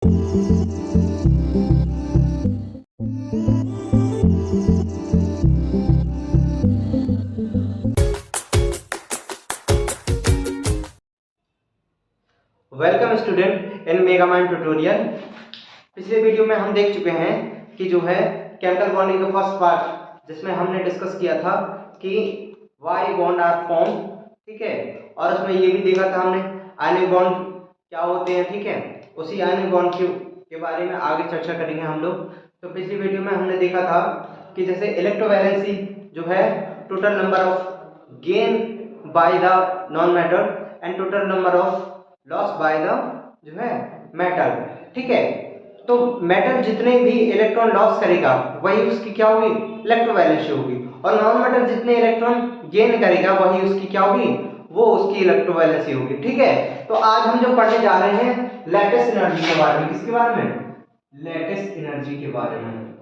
Welcome student in Megamind tutorial. पिछले video में हम देख चुके हैं कि जो है केमिकल बॉन्डिंग का फर्स्ट पार्ट, जिसमें हमने डिस्कस किया था कि वाई बॉन्ड आर फॉर्म, ठीक है। और उसमें ये भी देखा था हमने आयनिक बॉन्ड क्या होते हैं, ठीक है। उसी आयनिक बॉन्ड के बारे में आगे चर्चा करेंगे हम लोग। तो पिछली वीडियो में हमने देखा था कि जैसे इलेक्ट्रोवैलेंसी जो है total number of gain by the non metal and total number of loss by the जो है मेटल, ठीक है। तो मेटल जितने भी इलेक्ट्रॉन लॉस करेगा वही उसकी क्या होगी, इलेक्ट्रोवैलेंसी होगी। और नॉन मेटल जितने इलेक्ट्रॉन गेन करेगा वही उसकी क्या होगी, वो उसकी इलेक्ट्रोवैलेंसी होगी, ठीक है। तो आज हम जो पढ़ने जा रहे हैं लैटिस एनर्जी के बारे में। किसके बारे में? लैटिस एनर्जी के बारे में।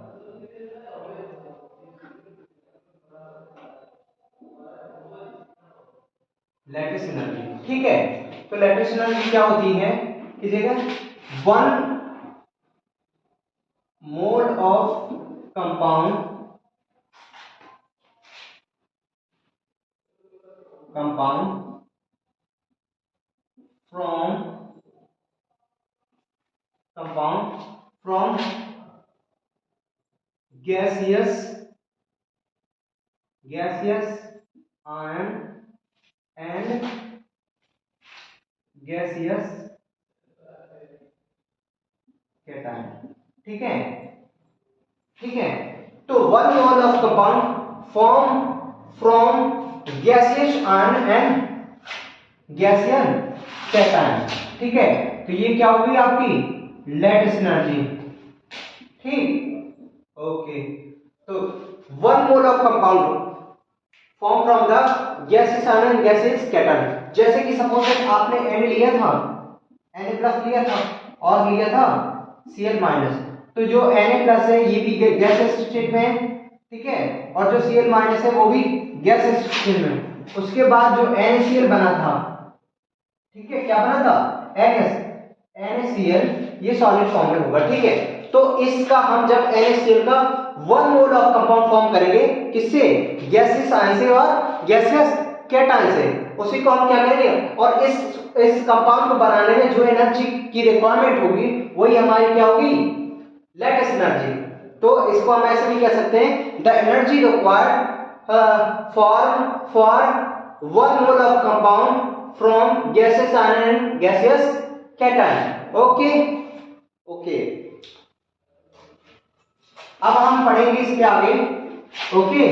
लैटिस एनर्जी, ठीक है। तो लैटिस एनर्जी क्या होती है कि जगह 1 mole of compound from gaseous ion and gaseous cation, ठीक है, ठीक है। तो 1 mole of compound form from gaseous ion and gaseous cation, ठीक है। तो ये क्या होगी आपकी लैटिस एनर्जी, ठीक, ओके। तो 1 mole of compound form from the gaseous ion and gaseous cation. जैसे कि सपोज आपने Na लिया था, Na+ लिया था और लिया था Cl-। तो जो Na+ है ये भी गैसियस स्टेट में है, ठीक है। और जो Cl- है वो भी गैसियस स्टेट में। उसके बाद जो NaCl बना था, ठीक है, क्या बना था NaCl, ये सॉलिड फॉर्म में होगा, ठीक है। तो इसका हम जब NaCl का 1 मोल ऑफ कंपाउंड फॉर्म करेंगे, किससे? गैसियस आयन से और गैसियस कैटायन से, उसी को हम क्या करेंगे। और इस कंपाउंड को बनाने में जो एनर्जी की रिक्वायरमेंट होगी वही हमारी क्या होगी, लैटिस एनर्जी। तो इसको हम ऐसे भी कह सकते हैं the energy required for 1 mole of compound from gaseous ion and gaseous cation, okay, okay. अब हम पढ़ेंगे इसके आगे, ओके।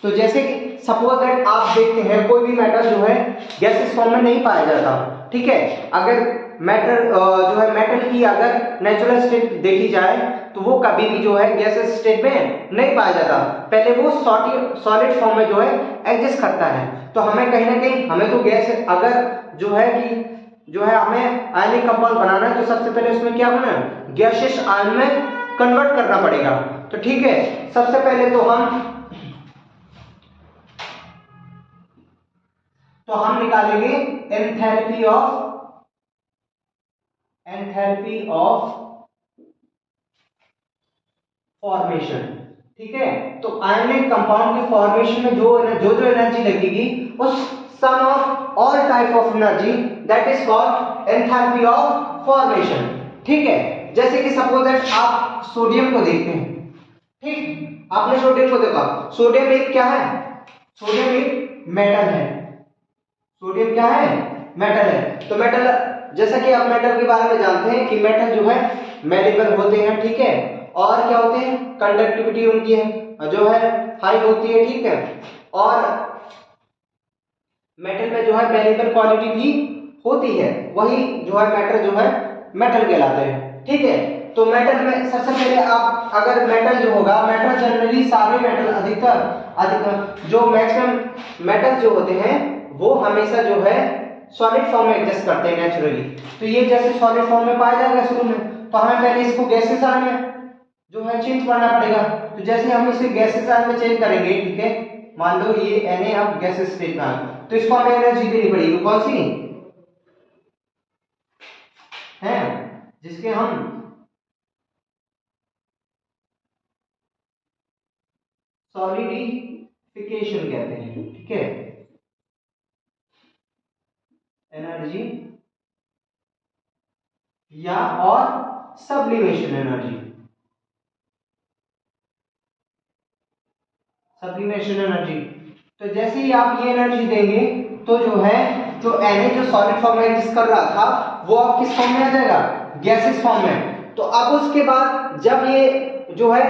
तो जैसे कि सपोज दैट आप देखते हैं कोई भी मेटल जो है गैसियस फॉर्म में नहीं पाया जाता, ठीक है। अगर मेटल जो है मेटल की अगर नेचुरल स्टेट देखी जाए तो वो कभी भी जो है गैसियस स्टेट में नहीं पाया जाता, पहले वो सॉलिड फॉर्म में जो है एग्जिस्ट करता है। तो हमें कहीं ना कहीं हमें तो गैस अगर जो है कि जो है हमें आयनिक कंपाउंड बनाना है तो सबसे पहले उसमें क्या होना है, गैसियस आयन में कन्वर्ट करना पड़ेगा। तो ठीक है, सबसे पहले तो हम निकालेंगे एंथैल्पी ऑफ फॉर्मेशन, ठीक है। तो आयनिक कंपाउंड के फॉर्मेशन में जो एनर्जी लगेगी उस sum of all type of energy that is called enthalpy of formation, ठीक है। जैसे कि सपोज दैट आप सोडियम को देखते हैं, ठीक, आपने सोडियम को देखा, सोडियम एक क्या है, सोडियम एक मेटल है, सोडियम क्या है, मेटल है। तो मेटल, जैसा कि आप मेटल के बारे में जानते हैं कि मेटल जो है मेलेबल होते हैं, ठीक है। और क्या होते हैं, कंडक्टिविटी उनकी है जो है हाई होती है, ठीक है। और मेटल में जो है मेलेबल क्वालिटी भी होती है, वही जो है मेटल जो है मेटल कहलाते हैं, ठीक है। तो मेटल में सबसे पहले आप अगर मेटल जो होगा, मेटल जनरली सारे मेटल अधिकतर जो मैक्सिमम मेटल जो होते हैं वो हमेशा जो है सॉलिड फॉर्म में एग्जिस्ट करते हैं नेचुरली। तो ये जैसे सॉलिड फॉर्म में पाया जाएगा शुरू में, तो हमें पहले इसको गैसेस आयन में जो है चेंज करना पड़ेगा। तो जैसे हम इसे गैसेस आयन में चेंज करेंगे, ठीक है, मान लो ये Na अब गैसेस स्टेट में, तो इसको हमें एनर्जी देनी पड़ेगी, कौन सी है, जिसके हम सॉलिडिफिकेशन कहते हैं, ठीक है, एनर्जी या और सब्लिमेशन एनर्जी, सब्लिमेशन एनर्जी। तो जैसे ही आप ये एनर्जी देंगे तो जो है जो Na जो सॉलिड फॉर्म में एग्जिस्ट कर रहा था वो अब किस फॉर्म में आ जाएगा, गैसेस फॉर्म में। तो अब उसके बाद जब ये जो है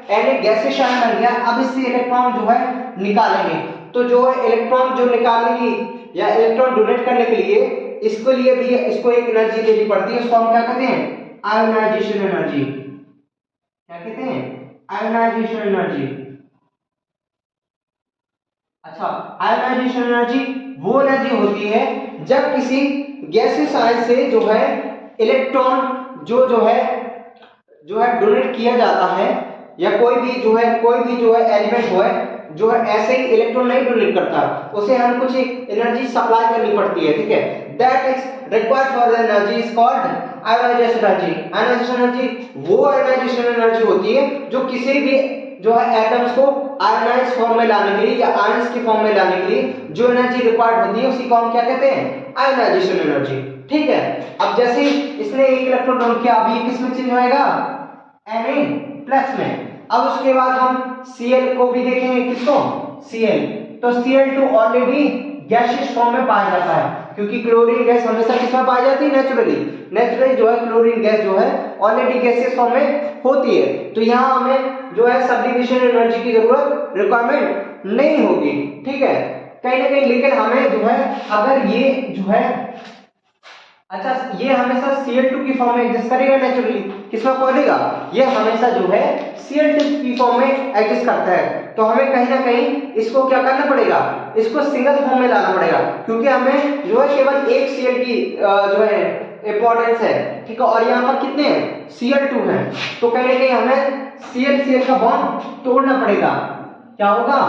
Na गैसेस आयन बन गया, अब इससे इलेक्ट्रॉन जो है निकालेंगे। तो जो है इलेक्ट्रॉन जो निकालने की या इलेक्ट्रॉन डोनेट करने के लिए इसको लिए भी इसको एक एनर्जी देनी पड़ती है, उसको हम क्या कहते हैं, आयोनाइजेशन एनर्जी। क्या कहते हैं, आयोनाइजेशन एनर्जी। अच्छा, आयोनाइजेशन एनर्जी वो एनर्जी होती है जब किसी गैसेस आयन से जो है इलेक्ट्रॉन जो है डोनेट किया जाता है, या कोई भी जो है एलिमेंट जो है ऐसे ही इलेक्ट्रॉन नहीं डोनेट करता, उसे हम कुछ एनर्जी सप्लाई करनी पड़ती है, ठीक है। That is required for the energy is called ionisation energy. Ionisation energy वो आयोनाइजेशन एनर्जी होती है जो किसी भी जो है एटम्स को आयोनाइज फॉर्म में लाने के लिए या आयंस की फॉर्म में लाने के लिए जो एनर्जी रिक्वायर्ड होती है उसी को हम क्या कहते हैं, आयोनाइजेशन एनर्जी, ठीक है। अब जैसे इसने एक इलेक्ट्रॉन डोनेट किया, अब ये किस में चेंज होएगा, Na+ में। अब उसके बाद हम Cl को भी देखेंगे, किसको, Cl। तो Cl2 ऑलरेडी गैसियस फॉर्म में पाया जाता है, क्योंकि क्लोरीन गैस हमेशा किसमें पाई जाती है, नेचुरली जो है क्लोरीन गैस जो है ऑलरेडी गैसियस फॉर्म में होती है। तो यहाँ हमें जो है सब्लिमेशन एनर्जी की जरूरत रिक्वायरमेंट नहीं होगी, ठीक है, कहीं ना कहीं। लेकिन हमें जो है अगर ये जो है अच्छा ये हमेशा Cl2 की फॉर्म में एग्जिस्ट करेगा, नेचुरली किसमें पड़ेगा, ये हमेशा जो है Cl2 की फॉर्म में एग्जिस्ट करता है। तो हमें कहीं ना कहीं इसको क्या करना पड़ेगा, इसको सिंगल फॉर्म में लाना पड़ेगा, क्योंकि हमें जो है केवल एक Cl की जो है इंपॉर्टेंस है, ठीक है, और यहाँ पर कितने हैं, Cl2 है। तो कहीं ना कहीं हमें Cl का बॉन्ड तोड़ना पड़ेगा, क्या होगा,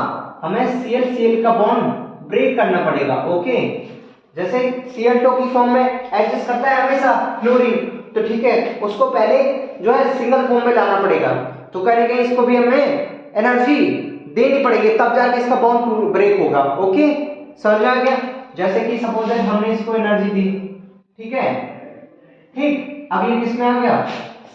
हमें Cl का बॉन्ड ब्रेक करना पड़ेगा, ओके। जैसे Cl2 की फॉर्म में एग्जिस्ट करता है हमेशा क्लोरीन, तो ठीक है, उसको पहले जो है सिंगल फॉर्म में लाना पड़ेगा। तो कहीं ना कहीं इसको भी हमें एनर्जी देनी पड़ेगी, तब जाके इसका बॉन्ड ब्रेक होगा, ओके, समझ आ गया। जैसे कि सपोज हमने इसको एनर्जी दी, ठीक है, ठीक, अब ये किसमें आ गया,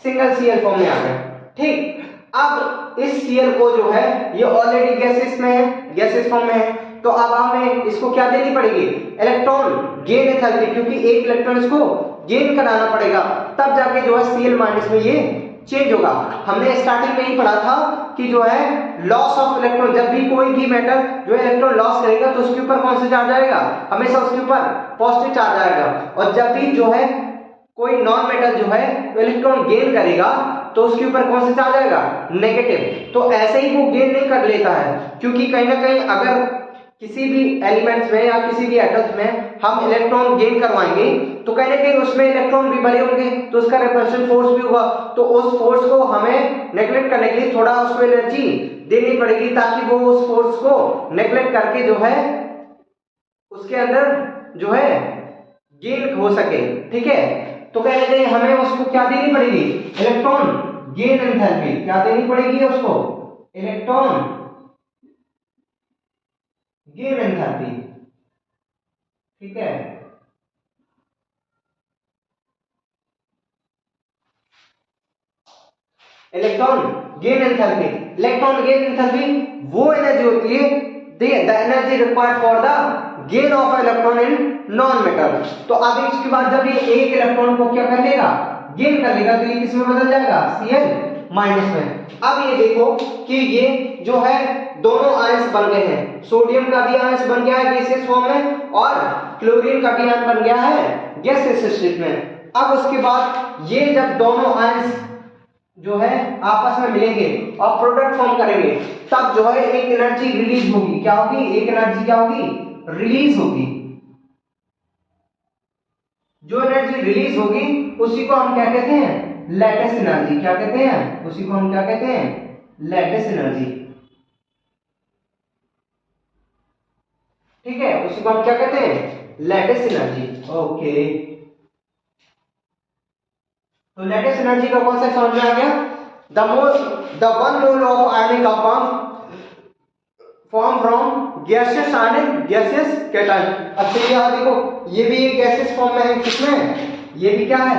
सिंगल Cl फॉर्म में आ गया, ठीक। अब इस Cl को जो है ये ऑलरेडी गैसेस में है, गैसेस फॉर्म में है, तो अब हमें इसको क्या देनी पड़ेगी, इलेक्ट्रॉन गेन एंथैल्पी, क्योंकि एक इलेक्ट्रॉन इसको गेन कराना पड़ेगा, तब जाके जो है Cl- में ये चेंज होगा। हमने स्टार्टिंग में ही पढ़ा था कि जो है लॉस ऑफ इलेक्ट्रॉन, जब भी कोई भी मेटल जो इलेक्ट्रॉन लॉस करेगा तो उसके ऊपर कौन सा चार्ज आएगा, हमेशा उसके ऊपर पॉजिटिव चार्ज आएगा, और जब भी जो है कोई नॉन मेटल जो है इलेक्ट्रॉन गेन करेगा तो उसके ऊपर कौन सा चार्ज आएगा, नेगेटिव। तो ऐसे ही वो गेन नहीं कर लेता है, क्योंकि कहीं ना कहीं अगर किसी भी एलिमेंट्स में या किसी भी एटम्स में हम इलेक्ट्रॉन गेन करवाएंगे तो कहीं ना कहीं उसमें इलेक्ट्रॉन भी बने होंगे, तो उसका रिपल्शन फोर्स भी होगा, तो उस फोर्स को हमें नेगलेक्ट करने के लिए थोड़ा उसको एनर्जी देनी पड़ेगी, ताकि वो उस फोर्स को नेगलेक्ट करके जो है उसके अंदर जो है गेन हो सके, ठीक है। तो कहीं ना कहीं हमें उसको क्या देनी पड़ेगी, इलेक्ट्रॉन गेन एंथैल्पी, क्या देनी पड़ेगी उसको, इलेक्ट्रॉन गेन एंथैल्पी, ठीक है। Electron gain enthalpy, electron gain enthalpy वो एनर्जी होती है the energy required for the gain of electron in non metal. तो अब इसके बाद जब ये एक इलेक्ट्रॉन को क्या कर लेगा, गेन कर लेगा, तो ये किस में बदल जाएगा, Cl- में। अब ये देखो कि ये जो है दोनों आयंस बन गए हैं, सोडियम का भी आयंस बन गया है गैसियस फॉर्म में, और क्लोरीन का भी आयंस बन गया है गैसियस स्टेट में। अब उसके बाद ये जब दोनों आयंस जो है आपस में मिलेंगे और प्रोडक्ट फॉर्म करेंगे, तब जो है एक एनर्जी रिलीज होगी, क्या होगी, एक एनर्जी क्या होगी, रिलीज होगी। जो एनर्जी रिलीज होगी उसी को हम क्या कहते हैं, लैटिस एनर्जी। क्या कहते हैं, उसी को हम क्या कहते हैं, लैटिस एनर्जी। ठीक है, उसी को हम क्या कहते हैं, लैटिस एनर्जी। ओके, तो लैटिस एनर्जी का कॉन्सेप्ट समझ में आ गया। The one mole of ionic compound form from gases ionic gases cation. अच्छा ये देखो, ये भी एक गैसेस फॉर्म में है, किसमें, ये भी क्या है,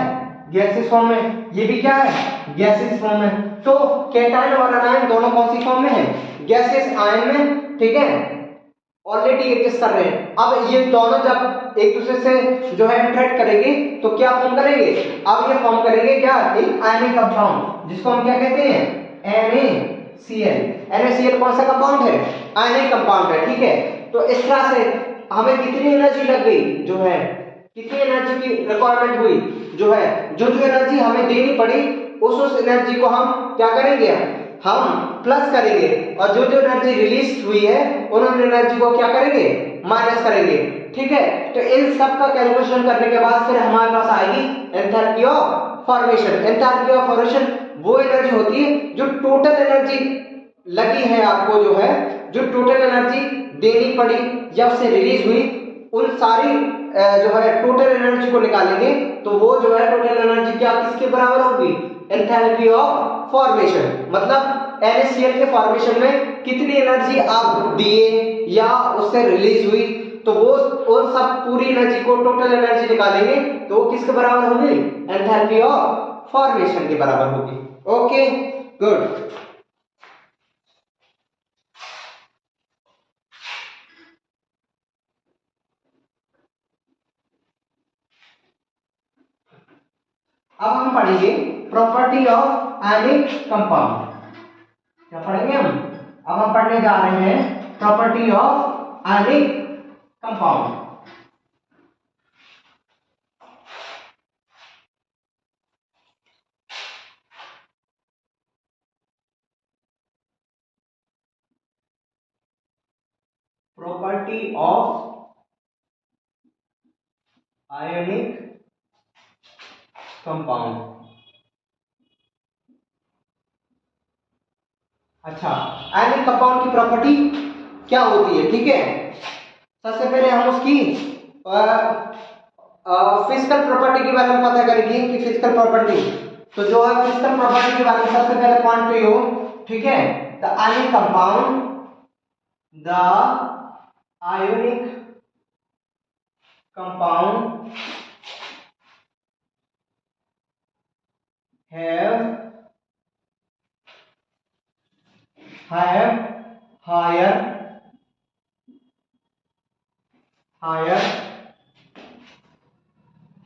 गैसेस फॉर्म में, ये भी क्या है, गैसेस फॉर्म में। तो कैटायन और अनायन दोनों कौन सी फॉर्म में है, गैसेस आयन में, ठीक है, ऑलरेडी एग्जिस्ट कर रहे हैं। अब ये दोनों जब एक दूसरे से जो है इंटरेक्ट करेंगे तो क्या फॉर्म करेंगे, अब ये फॉर्म करेंगे क्या, एक आयनिक कंपाउंड, जिसको हम क्या कहते हैं, NaCl। NaCl कौन सा कंपाउंड है, आयनिक कंपाउंड है, ठीक है। तो इस तरह से हमें कितनी एनर्जी लग गई, जो है कितनी एनर्जी की रिक्वायरमेंट हुई, जो है जो जो एनर्जी हमें देनी पड़ी उस एनर्जी को हम क्या करेंगे, हम प्लस करेंगे, और जो जो एनर्जी रिलीज हुई है उन एनर्जी को क्या करेंगे, माइनस करेंगे, ठीक है। तो इन सब का कैलकुलेशन करने के बाद फिर हमारे पास आएगी enthalpy of formation. Enthalpy of formation वो एनर्जी होती है जो टोटल एनर्जी लगी है आपको, जो है जो टोटल एनर्जी देनी पड़ी या उससे रिलीज हुई, उन सारी जो है टोटल एनर्जी को निकालेंगे तो वो जो है टोटल एनर्जी क्या किसके बराबर होगी, एंथैल्पी ऑफ फॉर्मेशन। मतलब NaCl के फॉर्मेशन में कितनी एनर्जी आप दिए या उससे रिलीज हुई, तो वो सब पूरी एनर्जी को टोटल एनर्जी निकालेंगे तो वो किसके बराबर होगी, एंथैल्पी ऑफ फॉर्मेशन के बराबर होगी। Okay, good. अब हम पढ़ेंगे प्रॉपर्टी ऑफ आयनिक कंपाउंड। क्या पढ़ेंगे हम, अब हम पढ़ने जा रहे हैं property of ionic compound. Property of ionic compound. अच्छा, आयनिक कंपाउंड की प्रॉपर्टी क्या होती है, ठीक है। सबसे पहले हम उसकी फिजिकल प्रॉपर्टी के बारे में पता करेंगे कि फिजिकल प्रॉपर्टी, तो जो है फिजिकल प्रॉपर्टी के बारे में सबसे पहले पॉइंट पे हो, ठीक है। The ionic compound, the ionic compound have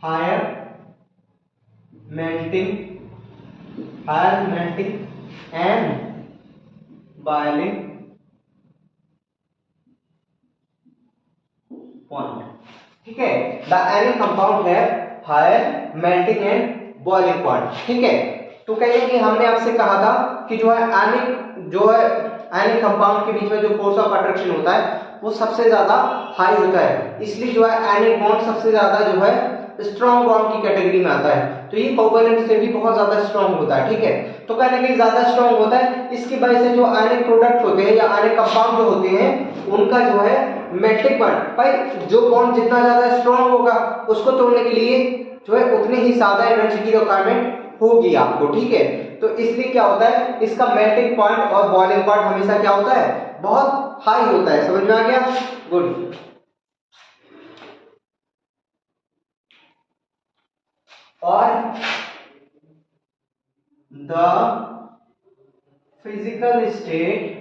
higher melting and boiling point, ठीक है। द आयनिक कंपाउंड है higher melting and boiling point, ठीक है। तो कहिए कि हमने आपसे कहा था कि जो है आयनिक कंपाउंड के बीच में जो फोर्स ऑफ अट्रैक्शन होता है वो सबसे ज्यादा हाई होता है, इसलिए जो है आयनिक बॉन्ड सबसे ज्यादा जो है स्ट्रॉन्ग बॉन्ड की कैटेगरी में आता है। तो ये कोवैलेंट से भी बहुत ज्यादा स्ट्रॉन्ग होता है, ठीक है। तो कहने के ज्यादा स्ट्रॉन्ग होता है, इसकी वजह से जो आयनिक प्रोडक्ट होते हैं या आयनिक कंपाउंड जो होते हैं उनका जो है मेल्टिंग पॉइंट, भाई जो बॉन्ड जितना ज्यादा स्ट्रॉन्ग होगा उसको तोड़ने के लिए जो है उतनी ही ज्यादा एनर्जी की रिक्वायरमेंट होगी आपको, ठीक है। तो इसलिए क्या होता है, इसका मेल्टिंग पॉइंट और बॉइलिंग पॉइंट हमेशा क्या होता है, बहुत हाई होता है। समझ में आ गया, गुड। और the physical state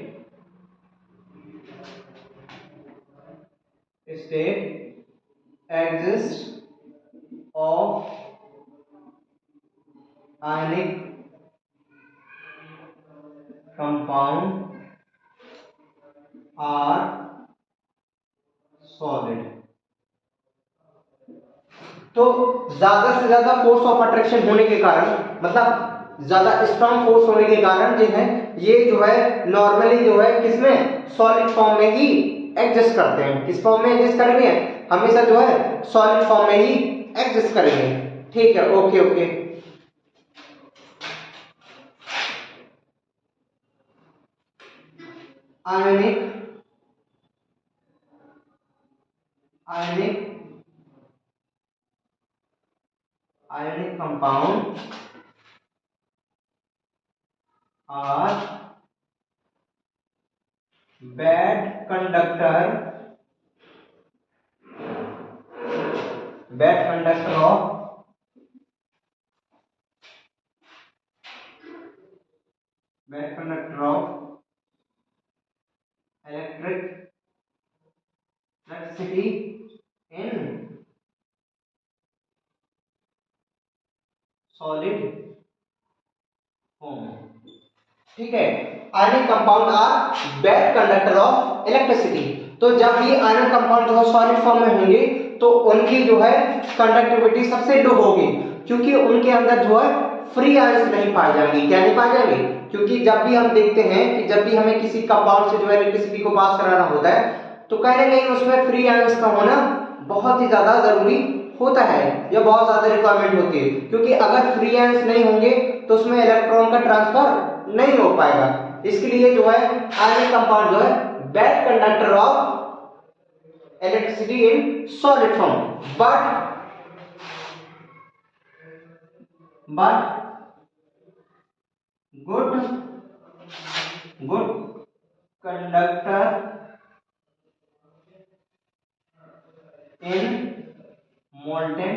exists of ionic compound are solid। तो ज्यादा से ज्यादा फोर्स ऑफ अट्रैक्शन होने के कारण, मतलब ज्यादा स्ट्रॉन्ग फोर्स होने के कारण जो है ये जो है नॉर्मली जो है किसमें, सॉलिड फॉर्म में ही एग्जिस्ट करते हैं। किस फॉर्म में एग्जिस्ट करेंगे, हमेशा जो है सॉलिड फॉर्म में ही एग्जिस्ट करेंगे, ठीक है। Okay okay, ionic ionic compound are bad conductor of electricity in solid form। ठीक है, ionic compound are bad conductor of electricity. तो जब भी आयनिक कंपाउंड जो है सॉलिड फॉर्म में होंगे तो उनकी जो है कंडक्टिविटी सबसे लो होगी, क्योंकि उनके अंदर जो है फ्री आयंस नहीं पाए जाएंगे। क्या नहीं पाए जाएंगे? क्योंकि जब भी हम देखते हैं कि जब भी हमें किसी कंपाउंड से जो है इलेक्ट्रिसिटी को पास कराना होता है तो कहीं ना कहीं उसमें फ्री आयंस का होना बहुत ही ज्यादा जरूरी होता है या बहुत ज्यादा रिक्वायरमेंट होती है, क्योंकि अगर फ्री आयंस नहीं होंगे तो उसमें इलेक्ट्रॉन का ट्रांसफर नहीं हो पाएगा। इसके लिए जो है आयनिक कंपाउंड जो है bad conductor of electricity in solid form, but good conductor in molten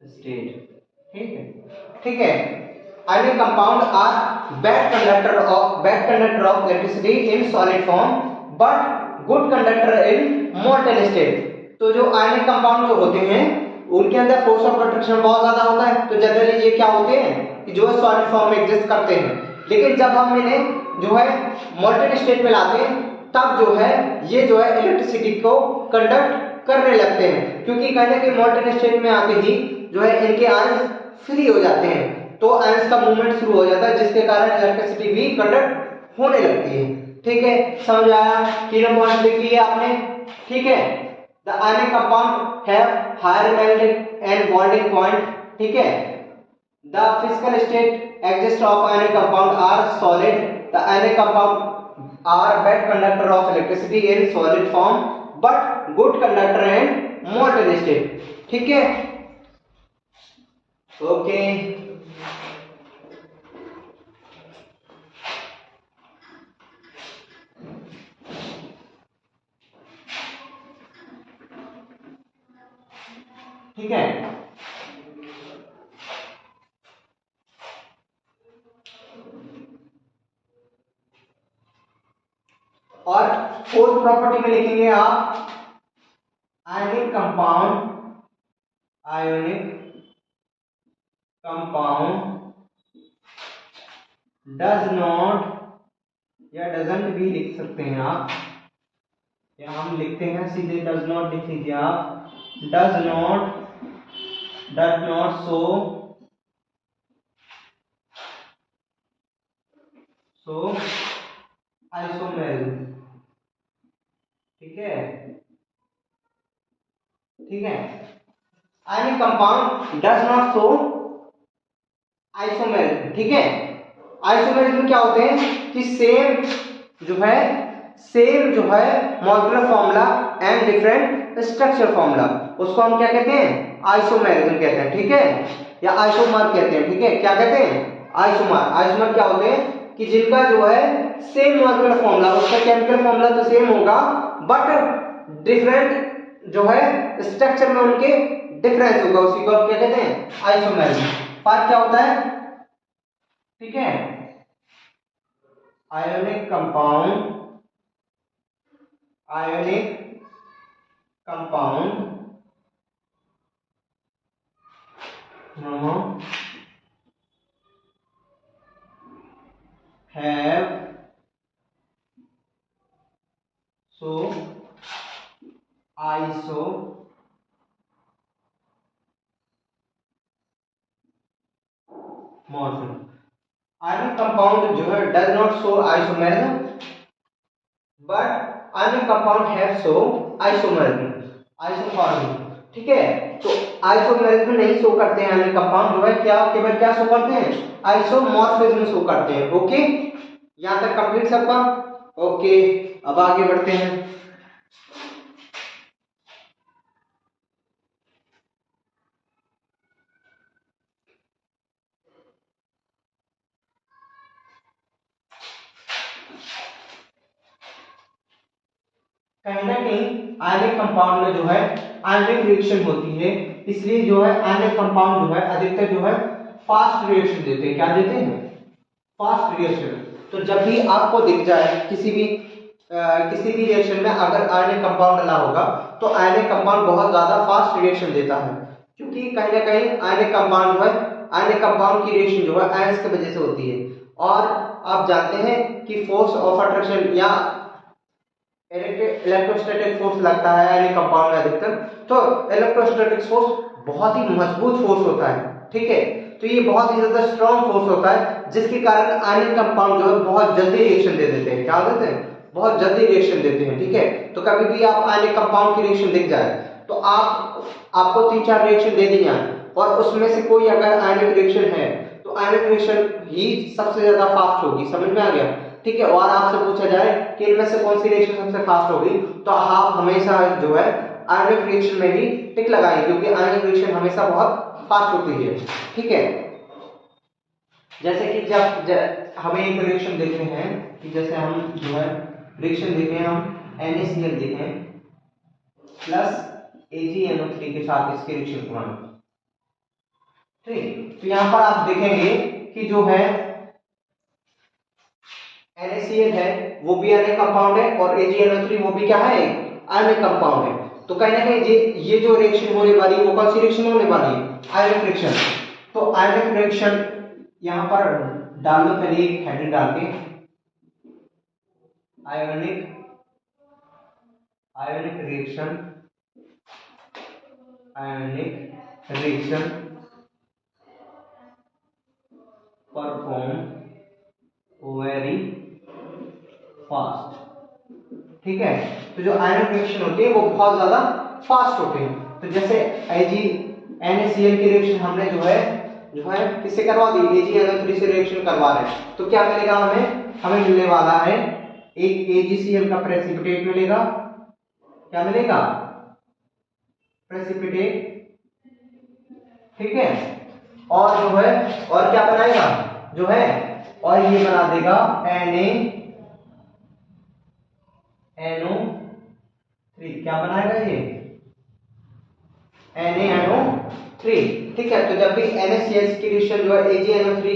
state। ठीक है, ionic compound are bad conductor of electricity in solid form but good conductor in molten state। तो जो ionic compound जो होते हैं उनके अंदर force of attraction बहुत ज्यादा होता है, तो जनरली ये क्या होते हैं कि जो है सॉलिड फॉर्म में एग्जिस्ट करते हैं। लेकिन जब हम इन्हें जो है मोल्टेन स्टेट में लाते हैं तब जो है ये जो है इलेक्ट्रिसिटी को कंडक्ट करने लगते हैं, क्योंकि कहने के मोल्टेन स्टेट में आते ही जो है इनके आयंस फ्री हो जाते हैं, तो आयंस का मूवमेंट शुरू हो जाता है जिसके कारण इलेक्ट्रिसिटी भी कंडक्ट होने लगती है। ठीक है, समझ आया? तीनों पॉइंट लिख लिए आपने। ठीक है, the ionic compound have higher melting and bonding point। ठीक है, the physical state exists of ionic compound are solid। the ionic compound are bad conductor of electricity in solid form but good conductor in molten state। ठीक है, okay. ठीक है, और fourth property में लिखेंगे आप आयनिक कंपाउंड डज नॉट या doesn't भी लिख सकते हैं आप, या हम लिखते हैं सीधे डज नॉट लिख लीजिए आप, डज नॉट सो आइसोमेरिज्म। ठीक है, ठीक है, ionic compound does not show isomerism. ठीक है, आइसोमेरिज्म क्या होते हैं कि सेम जो है molecular formula and different structure formula, उसको हम क्या कहते हैं? आइसोमेरिज्म कहते हैं। ठीक है, या आइसोमर कहते हैं। ठीक है, क्या कहते हैं? आइसोमर क्या होते हैं कि जिनका जो है सेम मॉलिक्यूलर फॉर्मूला, उसका केमिकल फॉर्मूला तो सेम होगा बट डिफरेंट जो है स्ट्रक्चर में उनके डिफरेंस होगा, उसी को क्या कहते हैं? आइसोमेरिज्म। फर्क क्या होता है? ठीक है, ionic compound have so isomorphism। Ionic compound जो है does not show isomerism but ionic compound have show isomorphism. ठीक है, तो आइसोमेरिज्म नहीं शो करते हैं आयनिक कंपाउंड, जो है क्या केवल क्या शो करते हैं? आइसोमॉर्फिज्म शो करते हैं। ओके, यहां तक कंप्लीट सबका? ओके। अब आगे बढ़ते हैं। कहीं ना कहीं आयनिक कंपाउंड में जो है आयनिक रिएक्शन होती है, इसलिए जो है आयनिक कंपाउंड जो है अधिकतर जो है फास्ट रिएक्शन देते हैं। क्या देते हैं? Fast reaction. तो जब भी आपको दिख जाए किसी भी रिएक्शन में अगर आयनिक कंपाउंड डाला होगा तो आयनिक कंपाउंड बहुत ज्यादा फास्ट रिएक्शन देता है, क्योंकि कहीं ना कहीं आयनिक कंपाउंड जो है आयनिक कंपाउंड की रिएक्शन जो है आयंस की वजह से होती है। और आप जानते हैं कि फोर्स ऑफ अट्रैक्शन या इलेक्ट्रोस्टैटिक फोर्स लगता है आयनिक कंपाउंड में अधिकतर। तो इलेक्ट्रोस्टैटिक फोर्स बहुत ही मजबूत फोर्स होता है, ठीक है। तो ये बहुत ही ज्यादा स्ट्रॉन्ग फोर्स होता है, जिसके कारण आयनिक कंपाउंड जो है बहुत जल्दी रिएक्शन दे देते हैं। क्या देते हैं? बहुत जल्दी रिएक्शन देते हैं, ठीक है। तो कभी भी आप आयनिक कंपाउंड की रिएक्शन दिख जाए तो आपको 3-4 रिएक्शन दे दी जाए और उसमें से कोई अगर आयनिक रिएक्शन है तो आयनिक रिएक्शन ही सबसे ज्यादा फास्ट होगी। समझ में आ गया? ठीक है। और आपसे पूछा जाए कि इनमें से कौन सी रिएक्शन सबसे फास्ट होगी, तो आप हमेशा जो है आयनिक रिएक्शन में ही टिक लगाएं, क्योंकि आयनिक रिएक्शन हमेशा बहुत फास्ट होती है, ठीक है। जैसे कि जब हमें एक रिएक्शन देखते हैं कि जैसे हम जो है रिएक्शन देखें, हम NaCl देखें प्लस AgNO3 के साथ इसके रिएक्शन को बनाएं, ठीक। तो यहां पर आप देखेंगे कि जो है NaCl है वो भी आयनिक कंपाउंड है और AgNO3 वो भी क्या है? आयनिक कंपाउंड है। तो कहीं ना कहीं ये जो रिएक्शन होने वाली है वो कौन सी रिएक्शन होने वाली है? आयनिक रिएक्शन। तो आयनिक रिएक्शन यहां पर डाल दो, पहले एक हेडिंग डाल के आयनिक रिएक्शन परफॉर्म वेरी फास्ट, ठीक है। तो जो आयनिक रिएक्शन होती है वो बहुत ज्यादा फास्ट होती है। तो जैसे NaCl की रिएक्शन हमने जो है किससे करवा दी? AgNO3 से रिएक्शन करवा रहे हैं, तो क्या मिलेगा हमें मिलने वाला है एक AgCl का प्रेसिपिटेट मिलेगा। क्या मिलेगा? प्रेसिपिटेट, ठीक है। और जो है और क्या बनाएगा जो है, और ये बना देगा NaNO3। क्या बनाएगा ये? NaNO3, ठीक है। तो जब भी NaCl की रिएक्शन जो है AgNO3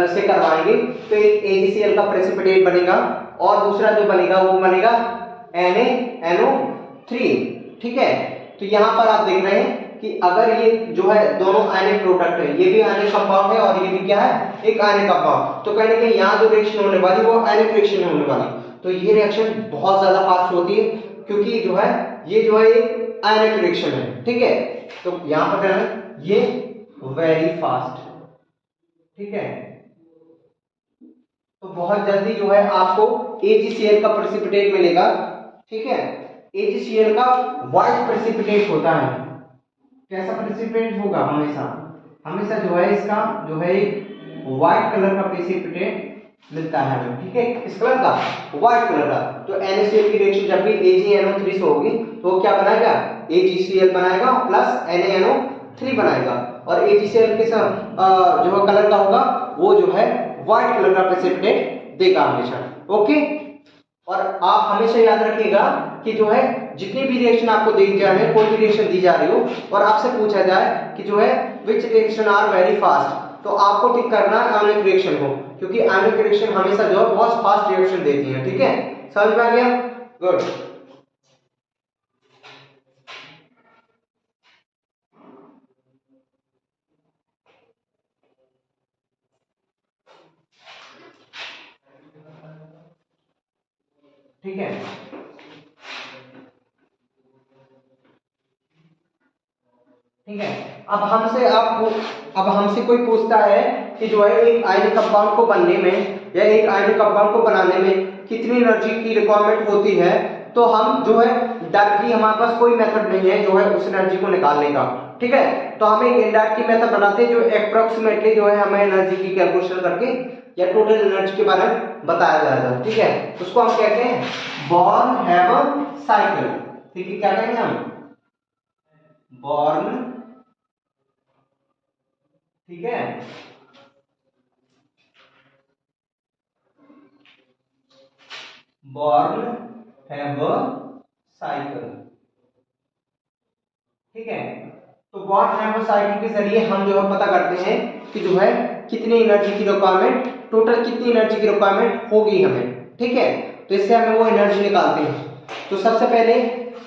से करवाएंगे तो एक AgCl का प्रेसिपिटेट बनेगा और दूसरा जो बनेगा वो बनेगा NaNO3, ठीक है। तो यहां पर आप देख रहे हैं कि अगर ये जो है दोनों आयनिक प्रोडक्ट है, ये भी आयनिक कंपाउंड है और ये भी क्या है? एक आयनिक कंपाउंड। तो कहीं ना कहीं यहाँ जो रिएक्शन होने वाली वो आयनिक रिएक्शन होने वाली। तो ये रिएक्शन बहुत ज्यादा फास्ट होती है, क्योंकि जो है ये जो है एक आयनिक रिएक्शन है, ठीक है। तो यहां पर है ये वेरी फास्ट, ठीक है। तो बहुत जल्दी जो है आपको AgCl का प्रेसिपिटेट मिलेगा, ठीक है। AgCl का व्हाइट प्रेसिपिटेट होता है। कैसा प्रेसिपिटेट होगा? हमेशा जो है इसका जो है व्हाइट कलर का प्रेसिपिटेट मिलता है हमें, ठीक है। इस कलर का, व्हाइट कलर का। तो NaCl की रिएक्शन जब भी AgNO3 से होगी तो क्या बनाएगा? AgCl बनाएगा प्लस NaNO3 बनाएगा, और AgCl के साथ जो कलर का होगा वो जो है व्हाइट कलर का प्रेसिपिटेट देगा हमेशा, ओके। और आप हमेशा याद रखिएगा कि जो है जितनी भी रिएक्शन आपको दी जा रही है, कोई भी रिएक्शन दी जा रही हो और आपसे पूछा जाए कि जो है which reaction are very fast, तो आपको टिक करना है आयनिक रिएक्शन को, क्योंकि आयनिक रिएक्शन हमेशा जो है बहुत फास्ट रिएक्शन देती है, ठीक है। समझ में आ गया? गुड। ठीक है। ठीक है। अब हमसे कोई पूछता है कि जो है एक आयनिक कंपाउंड को बनने में या एक आयनिक कंपाउंड को बनाने में कितनी एनर्जी की रिक्वायरमेंट होती है, तो हम जो है डायरेक्टली हमारे पास कोई मेथड नहीं है जो है उस एनर्जी को निकालने का, ठीक है। तो हम एक इनडायरेक्ट की मेथड बनाते हैं जो अप्रोक्सीमेटली जो है हमें एनर्जी की कैलकुलेशन करके या टोटल एनर्जी के बारे में बताया जाएगा। ठीक है, उसको हम कहते हैं बॉर्न हैव साइकिल। ठीक है, क्या कहेंगे हम? बॉर्न, ठीक है, बॉर्न हैव साइकिल। ठीक है, तो बॉर्न हैव साइकिल के जरिए हम जो है पता करते हैं कि जो है कितनी एनर्जी की रिक्वायरमेंट, टोटल कितनी एनर्जी की रिक्वायरमेंट होगी हमें। ठीक है, तो इससे हमें वो एनर्जी निकालते हैं। तो सबसे पहले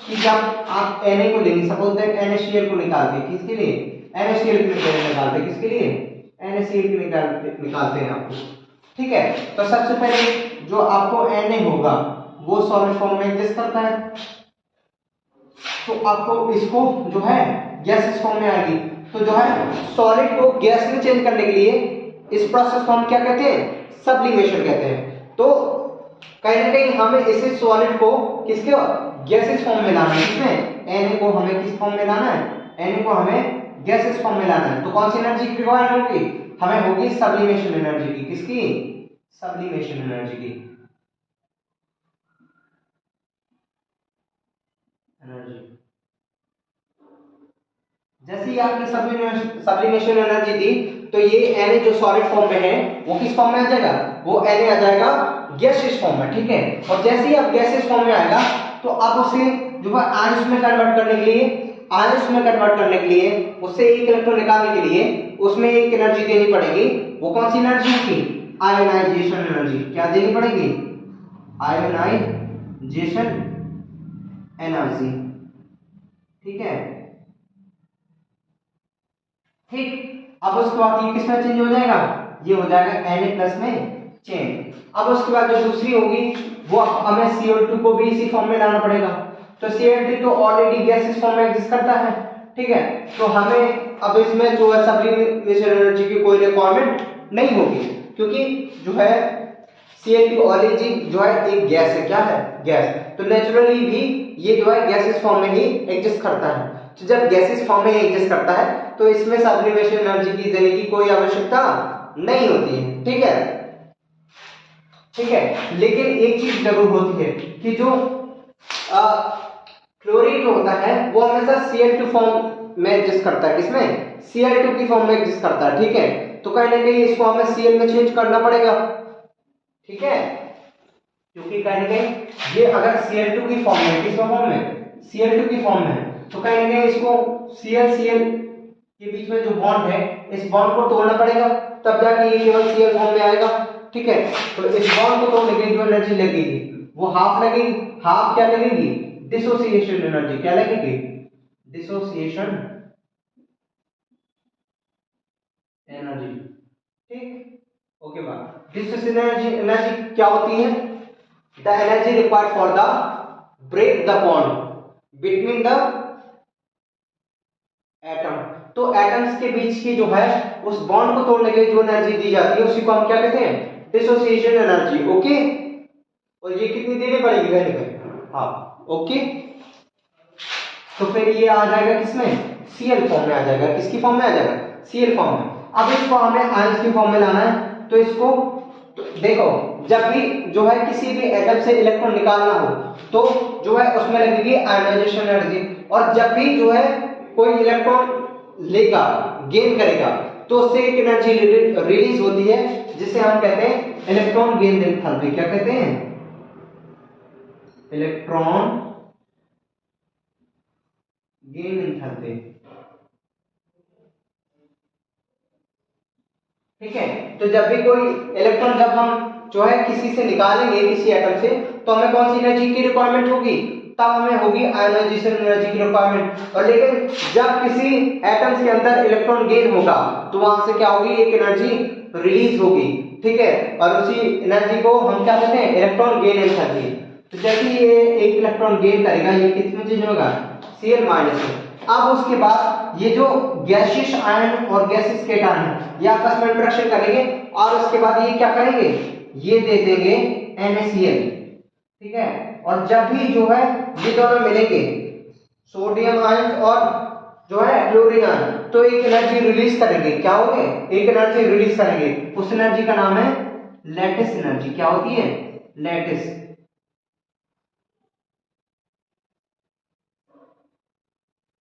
कि जब आप Na को लेंगे, सपोज दैट NaCl को निकालते हैं, किसके लिए? NaCl के लिए निकालते हैं, किसके लिए? NaCl के निकालते हैं आपको। ठीक है, तो सबसे पहले जो आपको Na होगा वो सॉलिड फॉर्म में एग्जिस्ट करता है, तो आपको इसको जो है गैसेस फॉर्म में आएगी। तो जो है सॉलिड को गैस में चेंज करने के लिए इस प्रोसेस को हम क्या कहते हैं? सब्लिमेशन कहते हैं। तो कहीं ना कहीं हमें इसे सॉलिड को किसके गैसेस फॉर्म में लाना है। इसमें Na को हमें किस फॉर्म में लाना है? Na को हमें गैसेस फॉर्म में लाना है। तो कौन सी एनर्जी की रिक्वायरमेंट होगी? हमें होगी सब्लिमेशन एनर्जी की। किसकी? सब्लिमेशन एनर्जी की। एनर्जी जैसे ही आपने सब्लिमेशन एनर्जी दी तो ये Na जो सॉलिड फॉर्म में है वो किस फॉर्म में आ जाएगा? वो Na आ जाएगा गैसियस फॉर्म में। ठीक है, और जैसे ही आप गैसियस फॉर्म में आएगा तो आप उसे जो है आयंस में कन्वर्ट करने के लिए उससे एक इलेक्ट्रॉन निकालने के लिए उसमें एक एनर्जी देनी पड़ेगी। वो कौन सी एनर्जी होगी? Ionisation energy. क्या देनी पड़ेगी? Ionisation energy. ठीक है, ठीक। अब उसके बाद ये किसमें चेंज हो जाएगा? ये हो जाएगा Na+ में चेंज। अब उसके बाद जो दूसरी होगी वो हमें Cl2 को भी इसी फॉर्म में लाना पड़ेगा। तो Cl2 तो ऑलरेडी गैसेस फॉर्म में एग्जिस्ट करता है। ठीक है, तो हमें अब इसमें जो है सब्लिमेशन एनर्जी की कोई रिक्वायरमेंट नहीं होगी, क्योंकि जो है Cl2 ऑलरेडी जो है एक गैस है। क्या है? गैस। तो नेचुरली भी ये जो है गैसेस फॉर्म में ही एग्जिस्ट करता है। तो जब गैसेस फॉर्म में एग्जिस्ट करता है तो इसमें सब्लिमेशन एनर्जी की देने की कोई आवश्यकता नहीं होती है। ठीक है, ठीक है, लेकिन एक चीज जरूर होती है कि जो क्लोरीन होता है वो हमेशा Cl2 फॉर्म में एग्जिस्ट करता है। किसमें? Cl2 की फॉर्म में एग्जिस्ट करता है। ठीक है, तो कहीं ना कहीं इसको हमें Cl में चेंज करना पड़ेगा। ठीक है, क्योंकि कहीं ना कहीं ये अगर Cl2 की फॉर्म में, किस फॉर्म में? Cl2 की फॉर्म में, तो कहीं ना कहीं इसको Cl के बीच में जो बॉन्ड है इस बॉन्ड को तोड़ना पड़ेगा, तब जाके ये केवल Cl फॉर्म में आएगा। ठीक है, तो इस बॉन्ड को तोड़ने के लिए जो एनर्जी लगेगी वो हाफ लगेगी। हाफ क्या लगेगी? Dissociation energy. क्या लगेगी? Dissociation energy. ठीक, ओके बात। डिसोसिएशन एनर्जी क्या होती है? The energy required for the break the bond between the atom. तो एटम्स के बीच की जो है उस बॉन्ड को तोड़ने के लिए जो एनर्जी दी जाती है उसी को हम क्या कहते हैं? Dissociation energy. ओके, और ये कितनी देनी पड़ेगी? कहीं हाँ, ओके। तो फिर ये आ जाएगा किसमें? Cl फॉर्म में आ जाएगा। किसकी फॉर्म में आ जाएगा? Cl फॉर्म में। अब इसको हमें आयंस की फॉर्म में लाना है। तो इसको तो देखो, जब भी जो है किसी भी एटम से इलेक्ट्रॉन निकालना हो तो जो है उसमें लगेगी आयोनाइजेशन एनर्जी, और जब भी जो है कोई इलेक्ट्रॉन लेगा, गेन करेगा, तो उससे एक एनर्जी रिलीज होती है जिसे हम कहते हैं इलेक्ट्रॉन गेन एंथैल्पी। क्या कहते हैं? Electron gain enthalpy. ठीक है, तो जब भी कोई इलेक्ट्रॉन जब हम जो है किसी से निकालेंगे, किसी एटम से, तो हमें कौन सी एनर्जी की रिक्वायरमेंट होगी? तब हमें होगी आयोनाइजेशन एनर्जी की रिक्वायरमेंट। और लेकिन जब किसी एटम्स के अंदर इलेक्ट्रॉन गेन होगा तो वहां से क्या होगी? एक एनर्जी रिलीज होगी। ठीक है, और उसी एनर्जी को हम क्या कहते हैं? Electron gain energy. तो जैसे ये एक इलेक्ट्रॉन गेन करेगा, ये किसमें चेंज होगा? Cl- में। अब उसके बाद ये जो गैसियस आयन और गैसियस केटॉन है ये आपस में इंटरेक्शन करेंगे, और उसके बाद ये क्या करेंगे? ये दे देंगे NaCl। ठीक है, और जब भी जो है ये दोनों मिलेंगे, सोडियम आयन और जो है क्लोरीन आयन, तो एक एनर्जी रिलीज करेंगे। क्या होंगे? एक एनर्जी रिलीज करेंगे। उस एनर्जी का नाम है लैटिस एनर्जी। क्या होती है? लैटिस।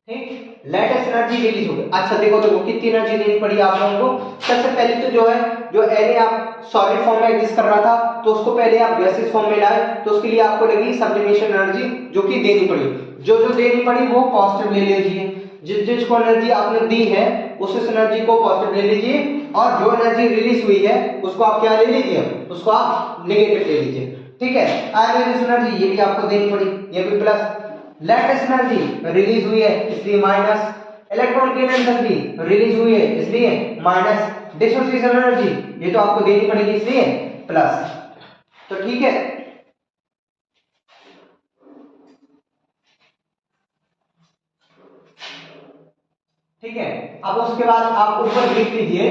ठीक, लैटिस एनर्जी रिलीज हो गई। अच्छा देखो कितनी एनर्जी देनी पड़ी आप लोगों को। सबसे पहले तो जो है जो एरे आप सॉलिड फॉर्म में एग्जिस्ट कर रहा था तो उसको पहले आप गैसियस फॉर्म में लाए, तो उसके लिए आपको लगी सब्लिमेशन एनर्जी जो कि देनी पड़ी। जो जो देनी पड़ी वो पॉजिटिव ले लीजिए, जिस जिसको एनर्जी आपने दी है उस एनर्जी को पॉजिटिव ले लीजिए, और जो एनर्जी रिलीज हुई है उसको आप क्या ले लीजिए, उसको आप नेगेटिव ले लीजिए। ठीक है, आयोनाइजेशन एनर्जी ये भी आपको देनी पड़ी, ये भी प्लस। लैटिस एनर्जी रिलीज हुई है इसलिए minus, electron gain energy release हुई है इसलिए माइनस, डिसोसिएशन एनर्जी ये तो आपको देनी पड़ेगी इसलिए प्लस। तो ठीक है, ठीक है। अब उसके बाद आप ऊपर लिख लीजिए,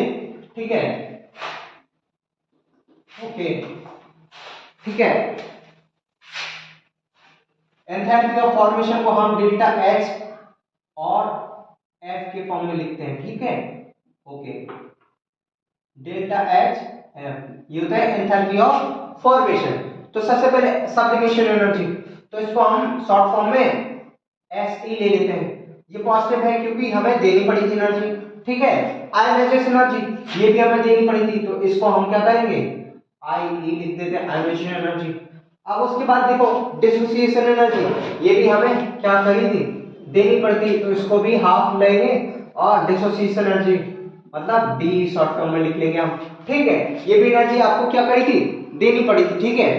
ठीक है, ओके, ठीक है। एंथैल्पी ऑफ फॉर्मेशन को हम डेल्टा एच और एफ के फॉर्म में लिखते हैं, ठीक है, ओके, डेल्टा एच एफ ये होता है एंथैल्पी ऑफ फॉर्मेशन। तो सबसे पहले सब्लिमेशन एनर्जी, तो इसको हम शॉर्ट फॉर्म में एस ई ले लेते हैं। ये पॉजिटिव है क्योंकि हमें देनी पड़ी थी एनर्जी, ठीक है। आयोनाइजेशन एनर्जी ये भी हमें देनी पड़ी थी, तो इसको हम क्या करेंगे, आई ई लिख देते हैं, आयोनाइजेशन एनर्जी। अब उसके बाद देखो डिसोसिएशन एनर्जी ये भी हमें क्या करी थी, देनी पड़ती, तो इसको भी हाफ लेंगे, और डिसोसिएशन एनर्जी मतलब डी शॉर्ट फॉर्म में लिख लेंगे हम, ठीक है। ये भी एनर्जी आपको क्या करी थी, देनी पड़ी थी, ठीक है,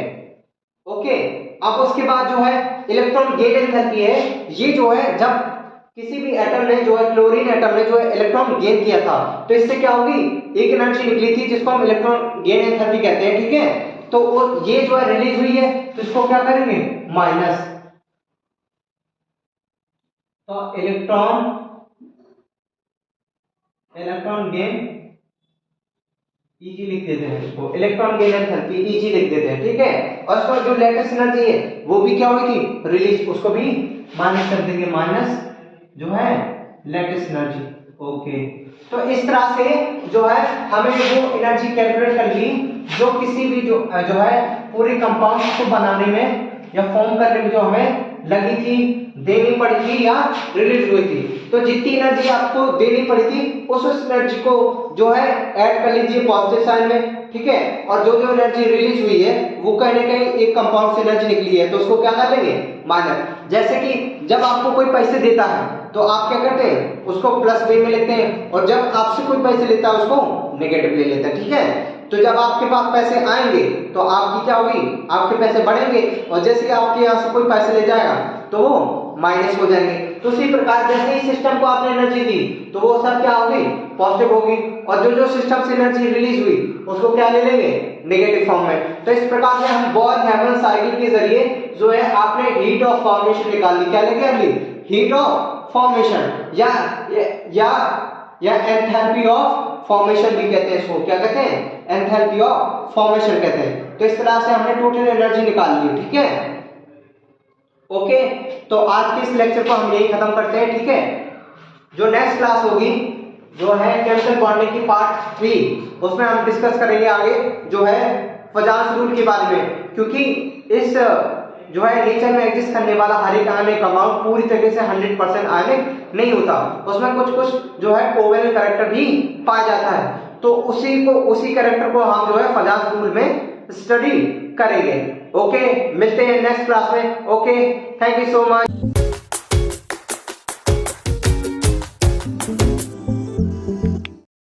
ओके। अब उसके बाद जो है इलेक्ट्रॉन गेन एंथैल्पी है, ये जो है जब किसी भी एटम ने जो है क्लोरीन एटम ने जो है इलेक्ट्रॉन गेन किया था तो इससे क्या होगी, एक एनर्जी निकली थी जिसको हम इलेक्ट्रॉन गेन एंथैल्पी कहते हैं, ठीक है। तो ये जो है रिलीज हुई है तो इसको क्या करेंगे, माइनस, तो इलेक्ट्रॉन गेन Eg लिख देते हैं, इसको इलेक्ट्रॉन गेन एंथैल्पी Eg लिख देते हैं, ठीक है। और उसको जो लैटिस एनर्जी है वो भी क्या हुई थी, रिलीज, उसको भी माइनस कर देंगे, माइनस जो है लैटिस एनर्जी, ओके। तो इस तरह से जो है हमें वो एनर्जी कैलकुलेट कर ली जो किसी भी जो है पूरे कंपाउंड को बनाने में या फॉर्म करने में जो हमें लगी थी, देनी पड़ी थी या रिलीज हुई थी। तो जितनी एनर्जी आपको देनी पड़ी थी उस एनर्जी को जो है ऐड कर लीजिए पॉजिटिव साइन में, ठीक है। और जो जो एनर्जी रिलीज हुई है वो कहीं ना कहीं एक कंपाउंड से एनर्जी निकली है तो उसको क्या कर लेंगे, माइनस। जैसे कि जब आपको कोई पैसे देता है तो आप क्या करते हैं, उसको प्लस वे में लेते हैं, और जब आपसे कोई पैसे लेता है उसको नेगेटिव ले लेते हैं, ठीक है। तो जब आपके पास पैसे आएंगे तो आपकी क्या होगी, आपके पैसे बढ़ेंगे, और जैसे कि आपके यहाँ से कोई पैसे ले जाएगा तो वो माइनस हो जाएंगे। तो उसी प्रकार जैसे ही सिस्टम को आपने एनर्जी दी तो वो सब क्या होगी, पॉजिटिव होगी, और जो जो सिस्टम से एनर्जी रिलीज हुई उसको क्या ले लेंगे, नेगेटिव फॉर्म में। तो इस प्रकार से हम बोर-हैमन साइकिल के जरिए जो है आपने हीट ऑफ फॉर्मेशन निकाल ली। क्या लेंगे अगली, हीट ऑफ फॉर्मेशन या एंथैल्पी ऑफ फॉर्मेशन भी कहते हैं इसको, क्या कहते हैं, एंथैल्पी ऑफ फॉर्मेशन कहते हैं। तो इस तरह से हमने टोटल एनर्जी निकाल ली, ठीक है, ओके। तो आज के इस लेक्चर को हम यही खत्म करते हैं, ठीक है। जो नेक्स्ट क्लास होगी जो है केमिकल बॉन्डिंग की पार्ट 3, उसमें हम डिस्कस करेंगे आगे जो है फजांस रूल के बारे में, क्योंकि इस जो है नेचर में एग्जिस्ट करने वाला हर एक आयनिक कंपाउंड पूरी तरीके से 100% आयनिक नहीं होता, उसमें कुछ कुछ जो है कोवेलेंट कैरेक्टर भी पाया जाता है। तो उसी कैरेक्टर को हम जो है फजांस रूल में स्टडी करेंगे, ओके। मिलते हैं नेक्स्ट क्लास में, okay, thank you so much.